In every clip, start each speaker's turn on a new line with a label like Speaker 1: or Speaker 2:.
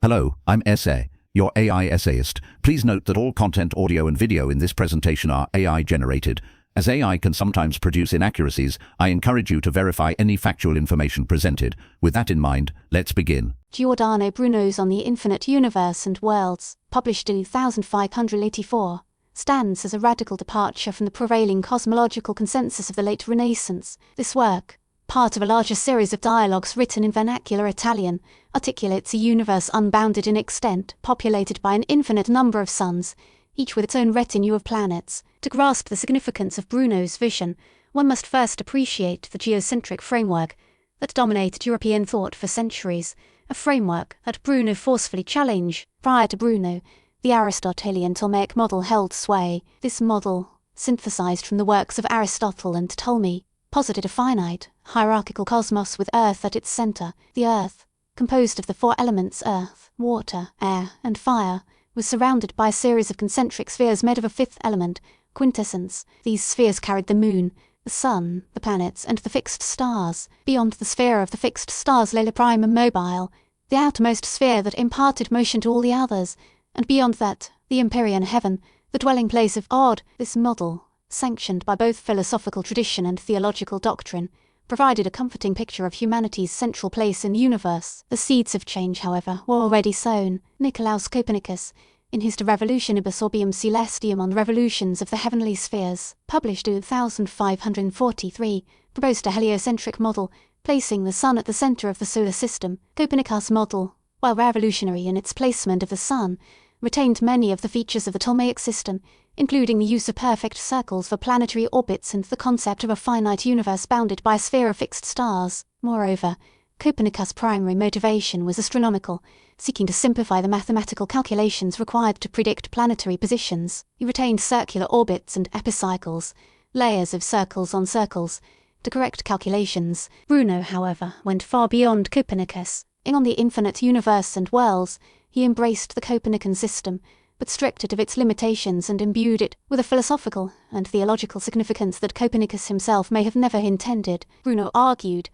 Speaker 1: Hello, I'm Essay, your AI essayist. Please note that all content, audio and video in this presentation are AI generated. As AI can sometimes produce inaccuracies, I encourage you to verify any factual information presented. With that in mind, let's begin.
Speaker 2: Giordano Bruno's On the Infinite Universe and Worlds, published in 1584, stands as a radical departure from the prevailing cosmological consensus of the late Renaissance. This work, part of a larger series of dialogues written in vernacular Italian, articulates a universe unbounded in extent, populated by an infinite number of suns, each with its own retinue of planets. To grasp the significance of Bruno's vision, one must first appreciate the geocentric framework that dominated European thought for centuries, a framework that Bruno forcefully challenged. Prior to Bruno, the Aristotelian Ptolemaic model held sway. This model, synthesized from the works of Aristotle and Ptolemy, posited a finite, hierarchical cosmos with Earth at its center. The Earth, composed of the four elements earth, water, air, and fire, was surrounded by a series of concentric spheres made of a fifth element, quintessence. These spheres carried the moon, the sun, the planets, and the fixed stars. Beyond the sphere of the fixed stars lay the prime immobile, the outermost sphere that imparted motion to all the others, and beyond that, the empyrean heaven, the dwelling place of God. This model, sanctioned by both philosophical tradition and theological doctrine, provided a comforting picture of humanity's central place in the universe. The seeds of change, however, were already sown. Nicolaus Copernicus, in his De Revolutionibus Orbium Celestium on the revolutions of the heavenly spheres, published in 1543, proposed a heliocentric model, placing the sun at the center of the solar system. Copernicus' model, while revolutionary in its placement of the sun, retained many of the features of the Ptolemaic system, including the use of perfect circles for planetary orbits and the concept of a finite universe bounded by a sphere of fixed stars. Moreover, Copernicus' primary motivation was astronomical, seeking to simplify the mathematical calculations required to predict planetary positions. He retained circular orbits and epicycles, layers of circles on circles, to correct calculations. Bruno, however, went far beyond Copernicus. On the Infinite Universe and Worlds, he embraced the Copernican system, but stripped it of its limitations and imbued it with a philosophical and theological significance that Copernicus himself may have never intended. Bruno argued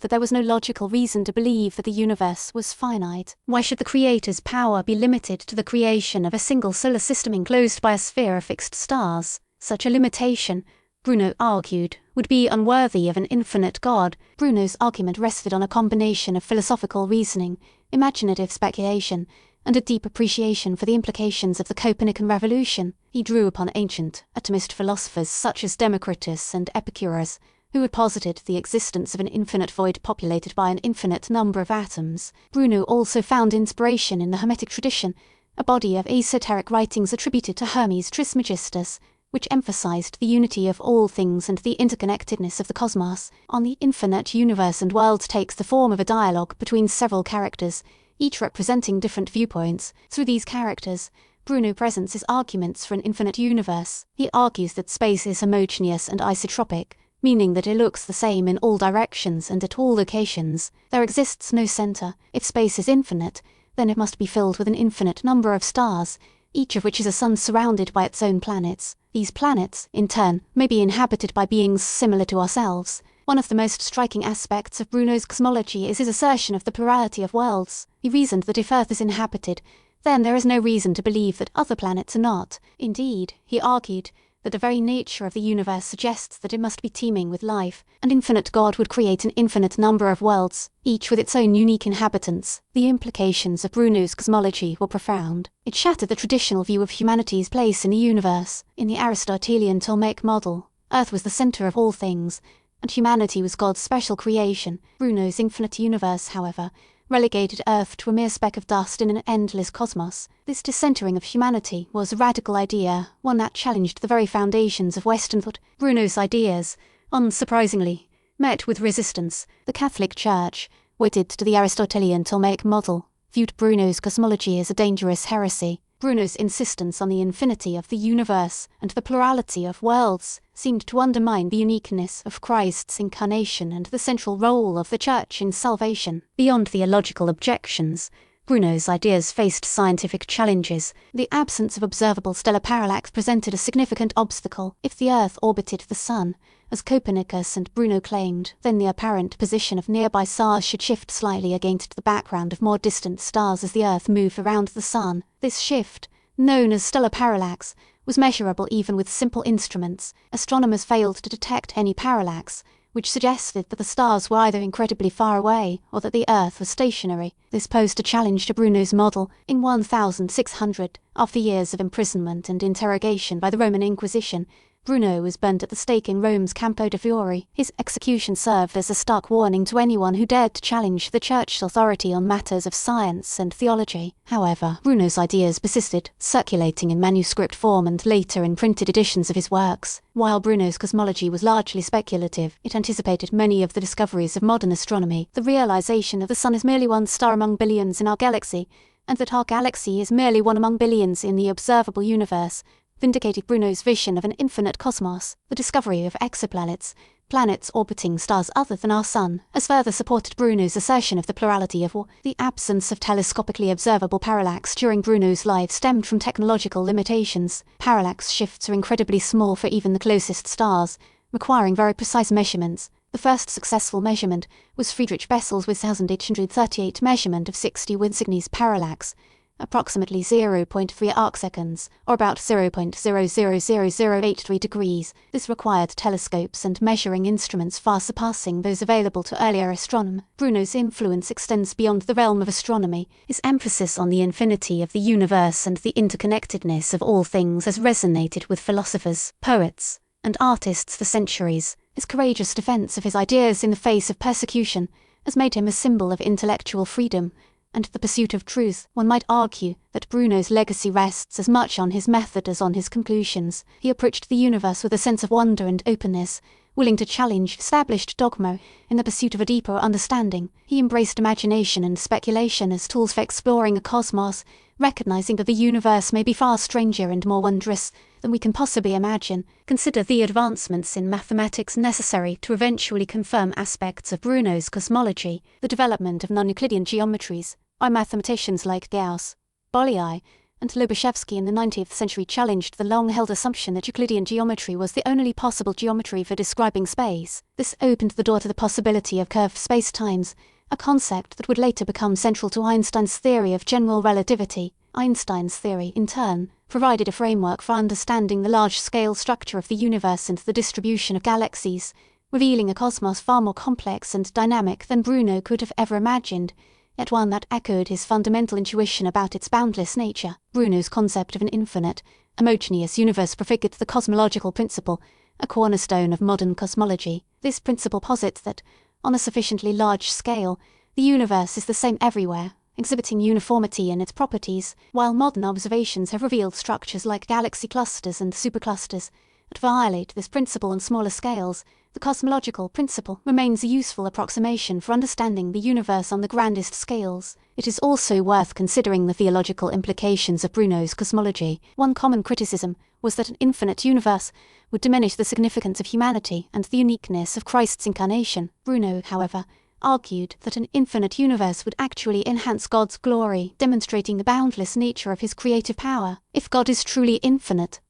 Speaker 2: that there was no logical reason to believe that the universe was finite. Why should the Creator's power be limited to the creation of a single solar system enclosed by a sphere of fixed stars? Such a limitation, Bruno argued, would be unworthy of an infinite God. Bruno's argument rested on a combination of philosophical reasoning, imaginative speculation, and a deep appreciation for the implications of the Copernican revolution. He drew upon ancient, atomist philosophers such as Democritus and Epicurus, who had posited the existence of an infinite void populated by an infinite number of atoms. Bruno also found inspiration in the Hermetic tradition, a body of esoteric writings attributed to Hermes Trismegistus, which emphasized the unity of all things and the interconnectedness of the cosmos. On the Infinite Universe and World takes the form of a dialogue between several characters, each representing different viewpoints. Through these characters, Bruno presents his arguments for an infinite universe. He argues that space is homogeneous and isotropic, meaning that it looks the same in all directions and at all locations. There exists no center. If space is infinite, then it must be filled with an infinite number of stars, each of which is a sun surrounded by its own planets. These planets, in turn, may be inhabited by beings similar to ourselves. One of the most striking aspects of Bruno's cosmology is his assertion of the plurality of worlds. He reasoned that if Earth is inhabited, then there is no reason to believe that other planets are not. Indeed, he argued that the very nature of the universe suggests that it must be teeming with life. An infinite God would create an infinite number of worlds, each with its own unique inhabitants. The implications of Bruno's cosmology were profound. It shattered the traditional view of humanity's place in the universe. In the Aristotelian Ptolemaic model, Earth was the center of all things, and humanity was God's special creation. Bruno's infinite universe, however, relegated Earth to a mere speck of dust in an endless cosmos. This decentering of humanity was a radical idea, one that challenged the very foundations of Western thought. Bruno's ideas, unsurprisingly, met with resistance. The Catholic Church, wedded to the Aristotelian Ptolemaic model, viewed Bruno's cosmology as a dangerous heresy. Bruno's insistence on the infinity of the universe and the plurality of worlds seemed to undermine the uniqueness of Christ's incarnation and the central role of the Church in salvation. Beyond theological objections, Bruno's ideas faced scientific challenges. The absence of observable stellar parallax presented a significant obstacle. If the Earth orbited the Sun, as Copernicus and Bruno claimed, then the apparent position of nearby stars should shift slightly against the background of more distant stars as the Earth moved around the Sun. This shift, known as stellar parallax, was measurable even with simple instruments. Astronomers failed to detect any parallax, which suggested that the stars were either incredibly far away or that the Earth was stationary. This posed a challenge to Bruno's model. In 1600, after years of imprisonment and interrogation by the Roman Inquisition, Bruno was burned at the stake in Rome's Campo de Fiori. His execution served as a stark warning to anyone who dared to challenge the Church's authority on matters of science and theology. However, Bruno's ideas persisted, circulating in manuscript form and later in printed editions of his works. While Bruno's cosmology was largely speculative, it anticipated many of the discoveries of modern astronomy. The realization that the Sun is merely one star among billions in our galaxy, and that our galaxy is merely one among billions in the observable universe, vindicated Bruno's vision of an infinite cosmos. The discovery of exoplanets, planets orbiting stars other than our Sun, has further supported Bruno's assertion of the plurality of the absence of telescopically observable parallax during Bruno's life stemmed from technological limitations. Parallax shifts are incredibly small for even the closest stars, requiring very precise measurements. The first successful measurement was Friedrich Bessel's 1838 measurement of 60 Winsigny's parallax, approximately 0.3 arcseconds, or about 0.000083 degrees. This required telescopes and measuring instruments far surpassing those available to earlier astronomers. Bruno's influence extends beyond the realm of astronomy. His emphasis on the infinity of the universe and the interconnectedness of all things has resonated with philosophers, poets, and artists for centuries. His courageous defense of his ideas in the face of persecution has made him a symbol of intellectual freedom and the pursuit of truth. One might argue that Bruno's legacy rests as much on his method as on his conclusions. He approached the universe with a sense of wonder and openness, willing to challenge established dogma in the pursuit of a deeper understanding. He embraced imagination and speculation as tools for exploring a cosmos, recognizing that the universe may be far stranger and more wondrous than we can possibly imagine. Consider the advancements in mathematics necessary to eventually confirm aspects of Bruno's cosmology. The development of non-Euclidean geometries by mathematicians like Gauss, Bolyai, and Lobachevsky in the 19th century challenged the long-held assumption that Euclidean geometry was the only possible geometry for describing space. This opened the door to the possibility of curved spacetimes, a concept that would later become central to Einstein's theory of general relativity. Einstein's theory, in turn, provided a framework for understanding the large-scale structure of the universe and the distribution of galaxies, revealing a cosmos far more complex and dynamic than Bruno could have ever imagined, yet one that echoed his fundamental intuition about its boundless nature. Bruno's concept of an infinite, homogeneous universe prefigured the cosmological principle, a cornerstone of modern cosmology. This principle posits that, on a sufficiently large scale, the universe is the same everywhere, exhibiting uniformity in its properties. While modern observations have revealed structures like galaxy clusters and superclusters that violate this principle on smaller scales, the cosmological principle remains a useful approximation for understanding the universe on the grandest scales. It is also worth considering the theological implications of Bruno's cosmology. One common criticism was that an infinite universe would diminish the significance of humanity and the uniqueness of Christ's incarnation. Bruno, however, argued that an infinite universe would actually enhance God's glory, demonstrating the boundless nature of his creative power. If God is truly infinite,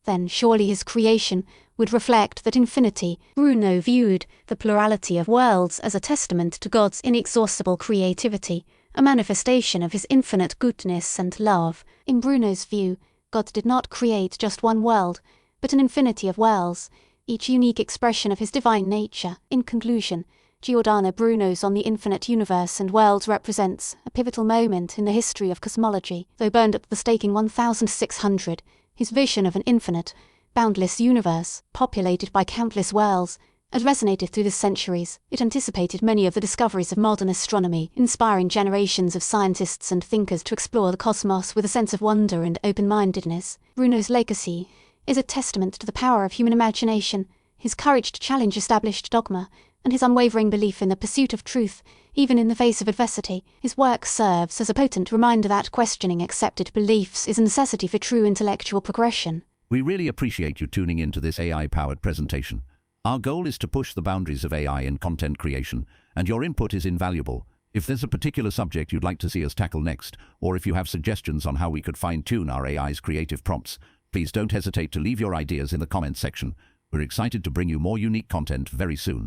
Speaker 2: then surely his creation would reflect that infinity. Bruno viewed the plurality of worlds as a testament to God's inexhaustible creativity, a manifestation of his infinite goodness and love. In Bruno's view, God did not create just one world, but an infinity of worlds, each unique expression of his divine nature. In conclusion, Giordano Bruno's On the Infinite Universe and Worlds represents a pivotal moment in the history of cosmology. Though burned at the stake in 1600, his vision of an infinite, boundless universe, populated by countless worlds, had resonated through the centuries. It anticipated many of the discoveries of modern astronomy, inspiring generations of scientists and thinkers to explore the cosmos with a sense of wonder and open-mindedness. Bruno's legacy is a testament to the power of human imagination, his courage to challenge established dogma, and his unwavering belief in the pursuit of truth, even in the face of adversity. His work serves as a potent reminder that questioning accepted beliefs is a necessity for true intellectual progression.
Speaker 1: We really appreciate you tuning into this AI-powered presentation. Our goal is to push the boundaries of AI in content creation, and your input is invaluable. If there's a particular subject you'd like to see us tackle next, or if you have suggestions on how we could fine-tune our AI's creative prompts, please don't hesitate to leave your ideas in the comments section. We're excited to bring you more unique content very soon.